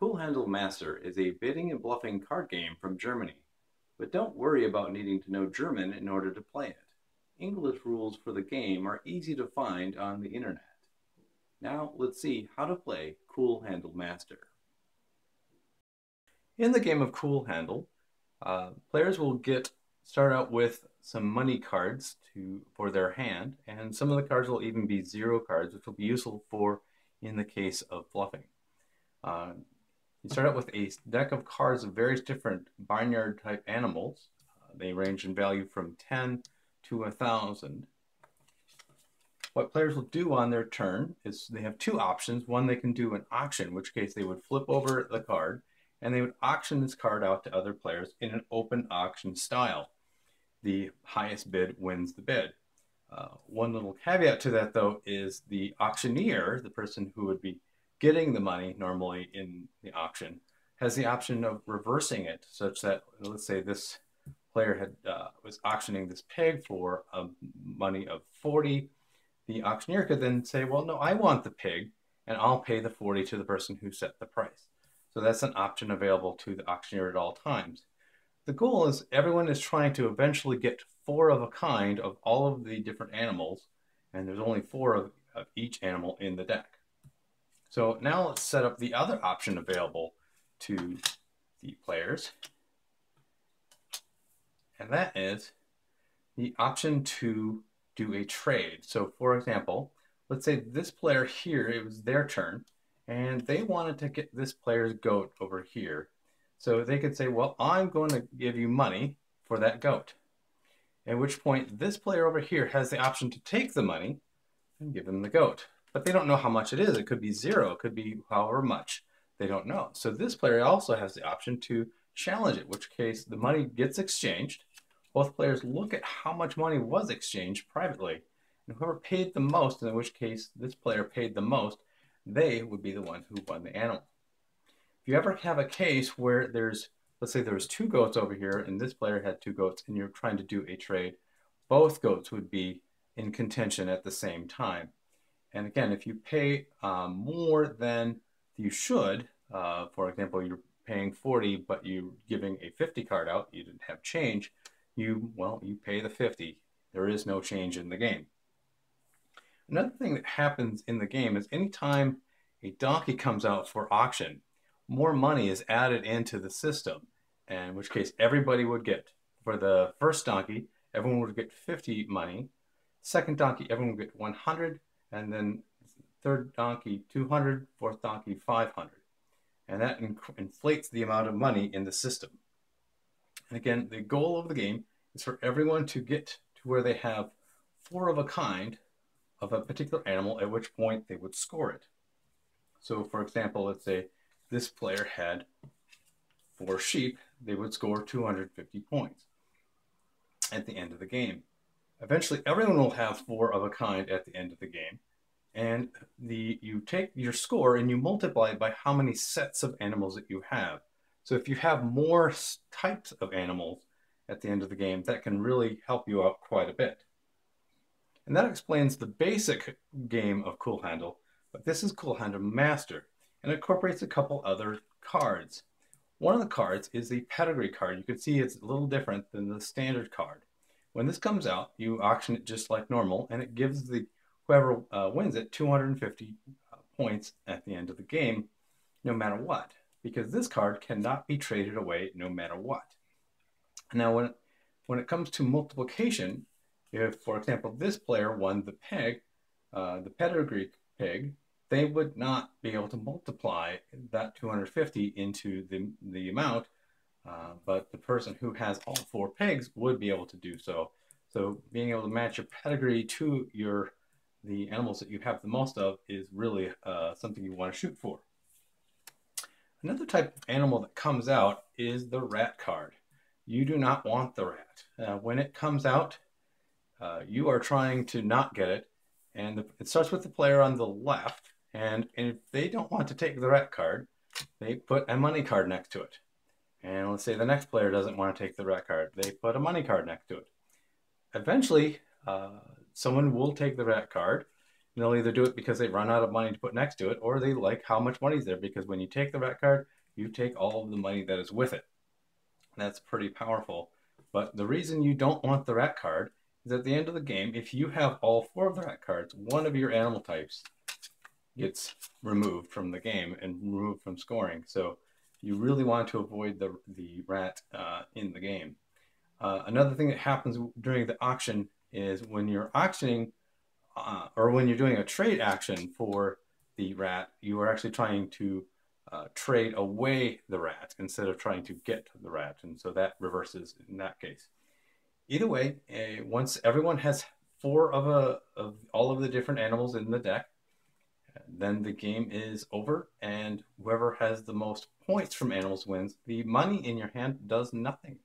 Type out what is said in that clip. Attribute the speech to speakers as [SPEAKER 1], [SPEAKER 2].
[SPEAKER 1] Kuhhandel Master is a bidding and bluffing card game from Germany, but don't worry about needing to know German in order to play it. English rules for the game are easy to find on the internet. Now let's see how to play Kuhhandel Master. In the game of Kuhhandel, players will start out with some money cards for their hand, and some of the cards will even be zero cards, which will be useful in the case of bluffing. You start out with a deck of cards of various different barnyard type animals. They range in value from 10 to 1,000. What players will do on their turn is they have two options. One, they can do an auction, in which case they would flip over the card and they would auction this card out to other players in an open auction style. The highest bid wins the bid. One little caveat to that, though, is the auctioneer, the person who would be getting the money normally in the auction, has the option of reversing it, such that, let's say this player was auctioning this pig for money of 40. The auctioneer could then say, well, no, I want the pig, and I'll pay the 40 to the person who set the price. So that's an option available to the auctioneer at all times. The goal is everyone is trying to eventually get 4 of a kind of all of the different animals, and there's only 4 of each animal in the deck. So now let's set up the other option available to the players, and that is the option to do a trade. So for example, let's say this player here, it was their turn, and they wanted to get this player's goat over here. So they could say, well, I'm going to give you money for that goat. At which point this player over here has the option to take the money and give them the goat. But they don't know how much it is. It could be 0. It could be however much. They don't know. So this player also has the option to challenge it, in which case the money gets exchanged. Both players look at how much money was exchanged privately. And whoever paid the most, in which case this player paid the most, they would be the one who won the animal. If you ever have a case where let's say there was 2 goats over here and this player had 2 goats and you're trying to do a trade, both goats would be in contention at the same time. And again, if you pay more than you should, for example, you're paying 40, but you're giving a 50 card out, you didn't have change, you pay the 50. There is no change in the game. Another thing that happens in the game is anytime a donkey comes out for auction, more money is added into the system, and in which case everybody would get, for the first donkey, everyone would get 50 money, second donkey, everyone would get 100, and then third donkey 200, fourth donkey 500. And that inflates the amount of money in the system. And again, the goal of the game is for everyone to get to where they have 4 of a kind of a particular animal, at which point they would score it. So for example, let's say this player had 4 sheep, they would score 250 points at the end of the game. Eventually, everyone will have 4 of a kind at the end of the game, and you take your score and you multiply it by how many sets of animals that you have. So if you have more types of animals at the end of the game, that can really help you out quite a bit. And that explains the basic game of Kuhhandel, but this is Kuhhandel Master, and it incorporates a couple other cards. One of the cards is the pedigree card. You can see it's a little different than the standard card. When this comes out, you auction it just like normal, and it gives whoever wins it 250 points at the end of the game, no matter what, because this card cannot be traded away no matter what. Now, when it comes to multiplication, if, for example, this player won the pedigree pig, they would not be able to multiply that 250 into the amount, but the person who has all 4 pigs would be able to do so. So being able to match your pedigree to the animals that you have the most of is really something you want to shoot for. Another type of animal that comes out is the rat card. You do not want the rat. When it comes out, you are trying to not get it, and it starts with the player on the left, and if they don't want to take the rat card, they put a money card next to it. And let's say the next player doesn't want to take the rat card, they put a money card next to it. Eventually, someone will take the rat card, And they'll either do it because they run out of money to put next to it, or they like how much money's there, because when you take the rat card, you take all of the money that is with it. That's pretty powerful. But the reason you don't want the rat card is at the end of the game, if you have all 4 of the rat cards, one of your animal types gets removed from the game and removed from scoring. So you really want to avoid the rat in the game. Another thing that happens during the auction is when you're auctioning or when you're doing a trade action for the rat, you are actually trying to trade away the rat instead of trying to get the rat. And so that reverses in that case. Either way, once everyone has 4 of all of the different animals in the deck, then the game is over, and whoever has the most points from animals wins. The money in your hand does nothing.